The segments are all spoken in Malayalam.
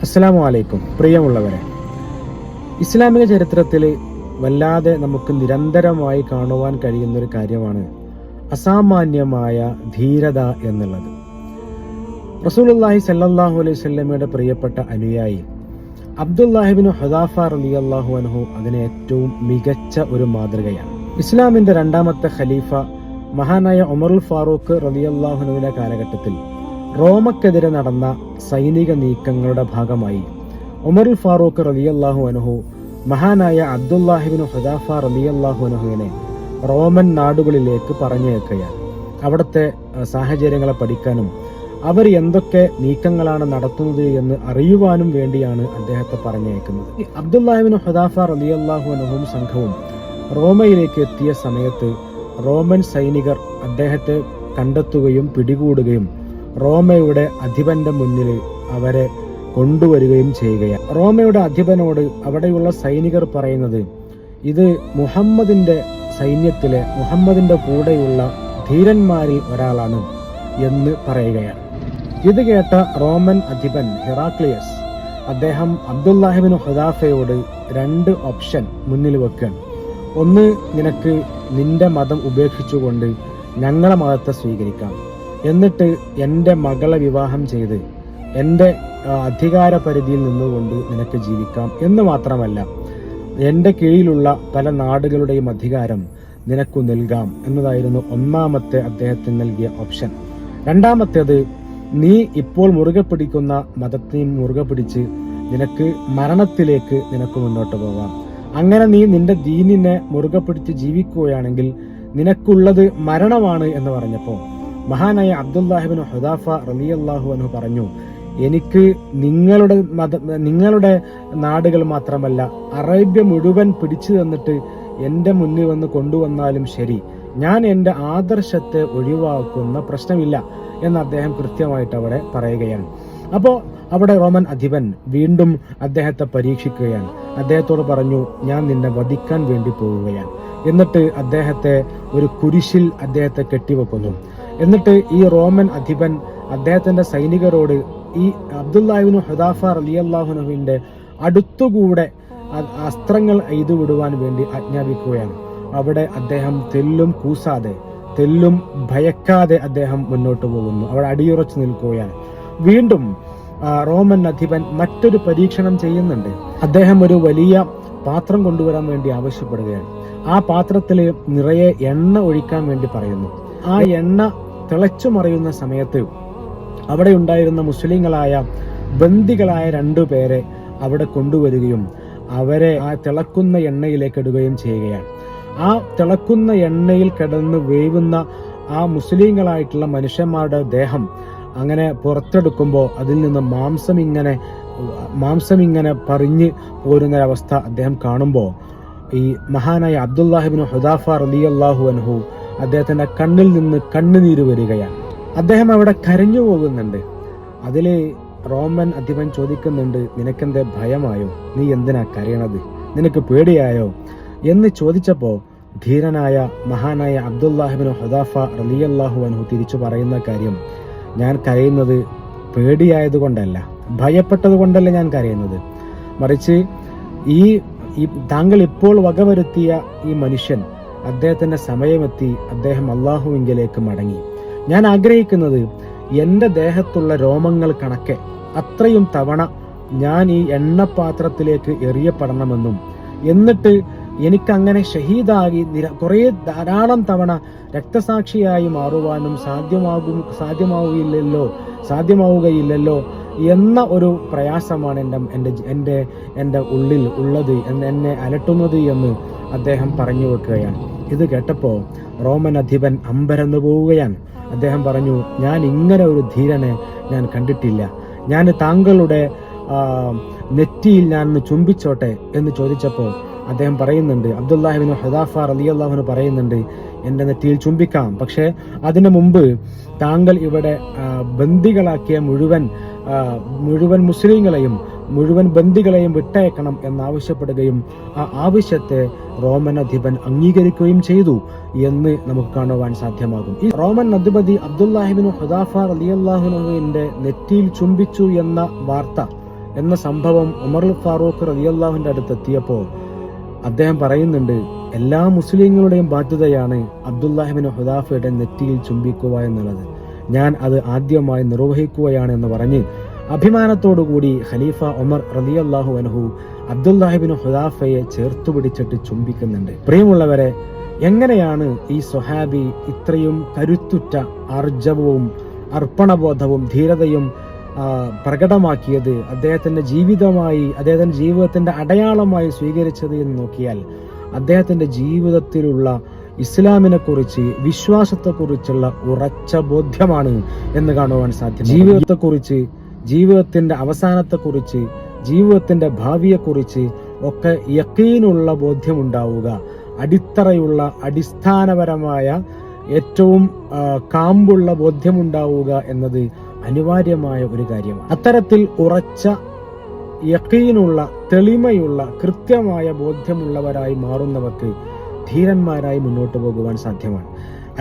അസ്സലാമു അലൈക്കും. പ്രിയമുള്ളവരെ, ഇസ്ലാമിക ചരിത്രത്തിൽ വല്ലാതെ നമുക്ക് നിരന്തരമായി കാണുവാൻ കഴിയുന്നൊരു കാര്യമാണ് അസാമാന്യമായ ധീരത എന്നുള്ളത്. റസൂലുള്ളാഹി സ്വല്ലല്ലാഹു അലൈഹി വസല്ലമയുടെ പ്രിയപ്പെട്ട അനുയായി അബ്ദുല്ലാഹിബ്നു ഹുദാഫ റളിയല്ലാഹു അൻഹു അതിന് ഏറ്റവും മികച്ച ഒരു മാതൃകയാണ്. ഇസ്ലാമിന്റെ രണ്ടാമത്തെ ഖലീഫ മഹാനായ ഉമറുൽ ഫാറൂഖ് റളിയല്ലാഹു അൻഹുവിന്റെ കാലഘട്ടത്തിൽ റോമക്കെതിരെ നടന്ന സൈനിക നീക്കങ്ങളുടെ ഭാഗമായി ഉമറുൽ ഫാറൂഖ് റളിയല്ലാഹു അൻഹു മഹാനായ അബ്ദുല്ലാഹിബ്നു ഹുദാഫ റളിയല്ലാഹു അൻഹുവിനെ റോമൻ നാടുകളിലേക്ക് പറഞ്ഞയക്കുകയാണ്. അവിടുത്തെ സാഹചര്യങ്ങളെ പഠിക്കാനും അവർ എന്തൊക്കെ നീക്കങ്ങളാണ് നടത്തുന്നത് എന്ന് അറിയുവാനും വേണ്ടിയാണ് അദ്ദേഹത്തെ പറഞ്ഞയക്കുന്നത്. അബ്ദുല്ലാഹിബ്നു ഹുദാഫ റളിയല്ലാഹു അൻഹുവും സംഘവും റോമയിലേക്ക് എത്തിയ സമയത്ത് റോമൻ സൈനികർ അദ്ദേഹത്തെ കണ്ടെത്തുകയും പിടികൂടുകയും റോമയുടെ അധിപന്റെ മുന്നിൽ അവരെ കൊണ്ടുവരികയും ചെയ്യുകയാണ്. റോമയുടെ അധിപനോട് അവിടെയുള്ള സൈനികർ പറയുന്നത്, ഇത് മുഹമ്മദിന്റെ സൈന്യത്തിലെ മുഹമ്മദിന്റെ കൂടെയുള്ള ധീരന്മാരിൽ ഒരാളാണ് എന്ന് പറയുകയാണ്. ഇത് കേട്ട റോമൻ അധിപൻ ഹെറാക്ലിയസ് അദ്ദേഹം അബ്ദുല്ലാഹിബ്നു ഹുദാഫയോട് രണ്ട് ഓപ്ഷൻ മുന്നിൽ വെക്കുകയാണ്. ഒന്ന്, നിനക്ക് നിന്റെ മതം ഉപേക്ഷിച്ചുകൊണ്ട് ഞങ്ങളെ മതത്തെ സ്വീകരിക്കാം, എന്നിട്ട് എൻ്റെ മകളെ വിവാഹം ചെയ്ത് എൻ്റെ അധികാര പരിധിയിൽ നിന്നുകൊണ്ട് നിനക്ക് ജീവിക്കാം. എന്ന് മാത്രമല്ല, എൻ്റെ കീഴിലുള്ള പല നാടുകളുടെയും അധികാരം നിനക്കു നൽകാം എന്നതായിരുന്നു ഒന്നാമത്തെ അദ്ദേഹത്തിന് നൽകിയ ഓപ്ഷൻ. രണ്ടാമത്തേത്, നീ ഇപ്പോൾ മുറുകെ പിടിക്കുന്ന മതത്തെയും മുറുകെ പിടിച്ച് നിനക്ക് മരണത്തിലേക്ക് നിനക്ക് മുന്നോട്ട് പോകാം. അങ്ങനെ നീ നിന്റെ ദീനിനെ മുറുകെ പിടിച്ച് ജീവിക്കുകയാണെങ്കിൽ നിനക്കുള്ളത് മരണമാണ് എന്ന് പറഞ്ഞപ്പോൾ മഹാനായ അബ്ദുല്ലാഹിബ്നു ഹുദാഫ റളിയല്ലാഹു അൻഹു പറഞ്ഞു, എനിക്ക് നിങ്ങളുടെ നാടുകൾ മാത്രമല്ല അറേബ്യ മുഴുവൻ പിടിച്ചു തന്നിട്ട് എൻ്റെ മുന്നിൽ വന്ന് കൊണ്ടുവന്നാലും ശരി, ഞാൻ എൻ്റെ ആദർശത്തെ ഒഴിവാക്കുന്ന പ്രശ്നമില്ല എന്ന് അദ്ദേഹം കൃത്യമായിട്ട് അവിടെ പറയുകയാണ്. അപ്പോൾ അവിടെ റോമൻ അധിപൻ വീണ്ടും അദ്ദേഹത്തെ പരീക്ഷിക്കുകയാണ്. അദ്ദേഹത്തോട് പറഞ്ഞു, ഞാൻ നിന്നെ വധിക്കാൻ വേണ്ടി പോവുകയാണ്. എന്നിട്ട് അദ്ദേഹത്തെ ഒരു കുരിശിൽ അദ്ദേഹത്തെ കെട്ടിവെക്കുന്നു. എന്നിട്ട് ഈ റോമൻ അധിപൻ അദ്ദേഹത്തിന്റെ സൈനികരോട് ഈ അബ്ദുല്ലാഹിബ്നു ഹുദാഫ റളിയല്ലാഹു അൻഹുവിന്റെ അടുത്തുകൂടെ അസ്ത്രങ്ങൾ എയ്തു വിടുവാൻ വേണ്ടി ആജ്ഞാപിക്കുകയാണ്. അവിടെ അദ്ദേഹം തെല്ലും കൂസാതെ തെല്ലും ഭയക്കാതെ അദ്ദേഹം മുന്നോട്ട് പോകുന്നു. അവിടെ അടിയുറച്ചു നിൽക്കുകയാണ്. വീണ്ടും റോമൻ അധിപൻ മറ്റൊരു പരീക്ഷണം ചെയ്യുന്നുണ്ട്. അദ്ദേഹം ഒരു വലിയ പാത്രം കൊണ്ടുവരാൻ വേണ്ടി ആവശ്യപ്പെടുകയാണ്. ആ പാത്രത്തിൽ നിറയെ എണ്ണ ഒഴിക്കാൻ വേണ്ടി പറയുന്നു. ആ എണ്ണ തിളച്ചു മറിയുന്ന സമയത്ത് അവിടെ ഉണ്ടായിരുന്ന മുസ്ലിങ്ങളായ ബന്ദികളായ 2 പേരെ അവിടെ കൊണ്ടുവരികയും അവരെ ആ തിളക്കുന്ന എണ്ണയിലേക്ക് ഇടുകയും ചെയ്യുകയാണ്. ആ തിളക്കുന്ന എണ്ണയിൽ കിടന്ന് വേവുന്ന ആ മുസ്ലിങ്ങളായിട്ടുള്ള മനുഷ്യന്മാരുടെ ദേഹം അങ്ങനെ പുറത്തെടുക്കുമ്പോൾ അതിൽ നിന്ന് മാംസം ഇങ്ങനെ പറിഞ്ഞ് പോരുന്നൊരവസ്ഥ അദ്ദേഹം കാണുമ്പോൾ ഈ മഹാനായ അബ്ദുല്ലാഹിബ്നു ഹുദാഫ റളിയല്ലാഹു അൻഹു അദ്ദേഹത്തിന്റെ കണ്ണിൽ നിന്ന് കണ്ണുനീര് വരികയാണ്. അദ്ദേഹം അവിടെ കരഞ്ഞു പോകുന്നുണ്ട്. അതില് റോമൻ അധിപൻ ചോദിക്കുന്നുണ്ട്, നിനക്കെന്തേ ഭയമായോ? നീ എന്തിനാ കരയണത്? നിനക്ക് പേടിയായോ എന്ന് ചോദിച്ചപ്പോ ധീരനായ മഹാനായ അബ്ദുല്ലാഹിബ്നു ഹുദാഫ റളിയല്ലാഹു അൻഹു തിരിച്ചു പറയുന്ന കാര്യം, ഞാൻ കരയുന്നത് പേടിയായതുകൊണ്ടല്ല, ഭയപ്പെട്ടത് കൊണ്ടല്ല ഞാൻ കരയുന്നത്, മറിച്ച് ഈ താങ്കൾ ഇപ്പോൾ വകവരുത്തിയ ഈ മനുഷ്യൻ അദ്ദേഹത്തിന്റെ സമയമെത്തി, അദ്ദേഹം അള്ളാഹുവിങ്കിലേക്ക് മടങ്ങി. ഞാൻ ആഗ്രഹിക്കുന്നത് എൻ്റെ ദേഹത്തുള്ള രോമങ്ങൾ കണക്കെ അത്രയും തവണ ഞാൻ ഈ എണ്ണപാത്രത്തിലേക്ക് എറിയപ്പെടണമെന്നും എന്നിട്ട് എനിക്കങ്ങനെ ഷഹീദായി ധാരാളം തവണ രക്തസാക്ഷിയായി മാറുവാനും സാധ്യമാവുകയില്ലല്ലോ എന്ന ഒരു പ്രയാസമാണ് എൻ്റെ ഉള്ളിൽ ഉള്ളത്, എന്നെ അലട്ടുന്നത് എന്ന് അദ്ദേഹം പറഞ്ഞു വെക്കുകയാണ്. ഇത് കേട്ടപ്പോൾ റോമൻ അധിപൻ അമ്പരന്നു പോവുകയാണ്. അദ്ദേഹം പറഞ്ഞു, ഞാൻ ഇങ്ങനെ ഒരു ധീരനെ ഞാൻ കണ്ടിട്ടില്ല. ഞാൻ താങ്കളുടെ നെറ്റിയിൽ ഞാൻ ചുംബിച്ചോട്ടെ എന്ന് ചോദിച്ചപ്പോൾ അദ്ദേഹം പറയുന്നുണ്ട്, അബ്ദുല്ലാഹിബ്നു ഹുദാഫ റളിയല്ലാഹു അൻഹു പറയുന്നുണ്ട്, എൻ്റെ നെറ്റിയിൽ ചുംബിക്കാം, പക്ഷേ അതിനു മുമ്പ് താങ്കൾ ഇവിടെ ബന്ദികളാക്കിയ മുഴുവൻ മുസ്ലിങ്ങളെയും മുഴുവൻ ബന്ദികളെയും വിട്ടയക്കണം എന്നാവശ്യപ്പെടുകയും ആ ആവശ്യത്തെ റോമൻ അധിപൻ അംഗീകരിക്കുകയും ചെയ്തു എന്ന് നമുക്ക് കാണുവാൻ സാധ്യമാകും. ഈ റോമൻ അധിപതി അബ്ദുല്ലാഹിബ്നു ഹുദാഫ റളിയല്ലാഹു അൻഹുവിന്റെ നെറ്റിയിൽ ചുംബിച്ചു എന്ന വാർത്ത എന്ന സംഭവം ഉമർ ഫാറൂഖ് റളിയല്ലാഹുവിന്റെ അടുത്തെത്തിയപ്പോൾ അദ്ദേഹം പറയുന്നുണ്ട്, എല്ലാ മുസ്ലിങ്ങളുടെയും ബാധ്യതയാണ് അബ്ദുല്ലാഹിബ്നു ഹുദാഫയുടെ നെറ്റിയിൽ ചുംബിക്കുക എന്നുള്ളത്. ഞാൻ അത് ആദ്യമായി നിർവഹിക്കുകയാണ് എന്ന് പറഞ്ഞ് അഭിമാനത്തോടുകൂടി ഖലീഫ ഉമർ റളിയല്ലാഹു അൻഹു അബ്ദുല്ലാഹിബ്നു ഹുദാഫയെ ചേർത്തു പിടിച്ചിട്ട് ചുംബിക്കുന്നുണ്ട്. പ്രിയമുള്ളവരെ, എങ്ങനെയാണ് ഈ സ്വഹാബി ഇത്രയും കരുത്തുറ്റ ആർജവവും അർപ്പണബോധവും ധീരതയും പ്രകടമാക്കിയത്, അദ്ദേഹത്തിന്റെ ജീവിതത്തിന്റെ അടയാളമായി സ്വീകരിച്ചത് എന്ന് നോക്കിയാൽ അദ്ദേഹത്തിന്റെ ജീവിതത്തിലുള്ള ഇസ്ലാമിനെ കുറിച്ച്, വിശ്വാസത്തെക്കുറിച്ചുള്ള ഉറച്ച ബോധ്യമാണ് എന്ന് കാണുവാൻ സാധ്യം. ജീവിതത്തെക്കുറിച്ച്, ജീവിതത്തിന്റെ അവസാനത്തെക്കുറിച്ച്, ജീവിതത്തിന്റെ ഭാവിയെക്കുറിച്ച് ഒക്കെ യഖീനുള്ള ബോധ്യമുണ്ടാവുക, അടിത്തറയുള്ള അടിസ്ഥാനപരമായ ഏറ്റവും കാമ്പുള്ള ബോധ്യമുണ്ടാവുക എന്നത് അനിവാര്യമായ ഒരു കാര്യമാണ്. അത്തരത്തിൽ ഉറച്ച യഖീനുള്ള, തെളിമയുള്ള, കൃത്യമായ ബോധ്യമുള്ളവരായി മാറുന്നവർക്ക് ധീരന്മാരായി മുന്നോട്ട് പോകുവാൻ സാധ്യമാണ്.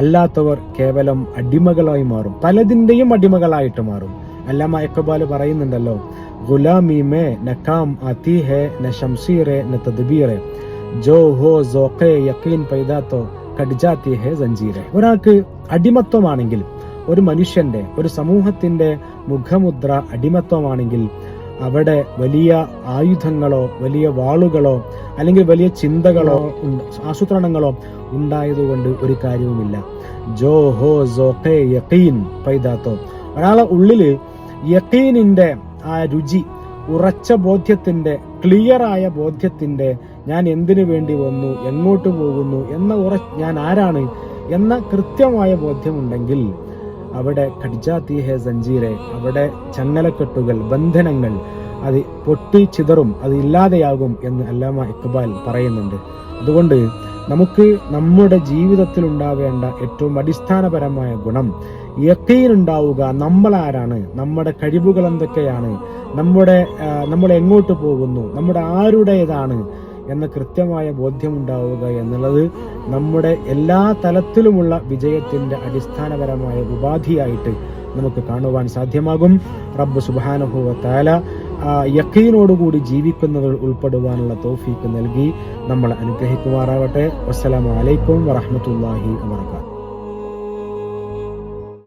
അല്ലാത്തവർ കേവലം അടിമകളായി മാറും, പലതിന്റെയും അടിമകളായിട്ട് മാറും. അല്ലാമ ഇഖ്ബാൽ പറയുന്നുണ്ടല്ലോ, ഗുലാമി മേ നകാം ആതി ഹേ ന ശംസീറെ ന തദ്ബീറെ ജോ ഹോ സോഖെ യഖീൻ പൈദാ തോ കട് ജാതി ഹേ സഞ്ജീറെ. ഒരാൾക്ക് അടിമത്വമാണെങ്കിൽ, ഒരു മനുഷ്യന്റെ, ഒരു സമൂഹത്തിന്റെ മുഖമുദ്ര അടിമത്വമാണെങ്കിൽ അവിടെ വലിയ ആയുധങ്ങളോ വലിയ വാളുകളോ അല്ലെങ്കിൽ വലിയ ചിന്തകളോ ആസൂത്രണങ്ങളോ ഉണ്ടായതുകൊണ്ട് ഒരു കാര്യവുമില്ല. ജോ ഹോ സോഖെ യഖീൻ പൈദാത്തോ, ഒരാളെ ഉള്ളില് യഖീനിന്റെ ആ രുചി, ഉറച്ച ബോധ്യത്തിന്റെ, ക്ലിയറായ ബോധ്യത്തിന്റെ, ഞാൻ എന്തിനു വേണ്ടി വന്നു, എങ്ങോട്ട് പോകുന്നു എന്ന ഞാൻ ആരാണ് എന്ന കൃത്യമായ ബോധ്യമുണ്ടെങ്കിൽ അവിടെ ഖഡ്ജാത്തി ഹേ സഞ്ജീറെ, അവിടെ ചങ്ങലക്കെട്ടുകൾ, ബന്ധനങ്ങൾ അത് പൊട്ടിച്ചിതറും, അത് ഇല്ലാതെയാകും എന്ന് അല്ലാമ ഇഖ്ബാൽ പറയുന്നുണ്ട്. അതുകൊണ്ട് നമുക്ക് നമ്മുടെ ജീവിതത്തിൽ ഉണ്ടാവേണ്ട ഏറ്റവും അടിസ്ഥാനപരമായ ഗുണം യഖീൻ ഉണ്ടാവുക. നമ്മൾ ആരാണ്, നമ്മുടെ കഴിവുകൾ എന്തൊക്കെയാണ്, നമ്മൾ എങ്ങോട്ട് പോകുന്നു, നമ്മുടെ ആരുടേതാണ് എന്ന കൃത്യമായ ബോധ്യമുണ്ടാവുക എന്നുള്ളത് നമ്മുടെ എല്ലാ തലത്തിലുമുള്ള വിജയത്തിന്റെ അടിസ്ഥാനപരമായ ഉപാധിയായിട്ട് നമുക്ക് കാണുവാൻ സാധ്യമാകും. റബ്ബ് സുബ്ഹാനഹു വ തആല യഖീനോടുകൂടി ജീവിക്കുന്നവർ ഉൾപ്പെടുവാനുള്ള തൗഫീഖ് നൽകി നമ്മളെ അനുഗ്രഹിക്കുമാറാവട്ടെ. വസ്സലാമു അലൈക്കും വറഹ്മത്തുള്ളാഹി വബറകാതുഹു.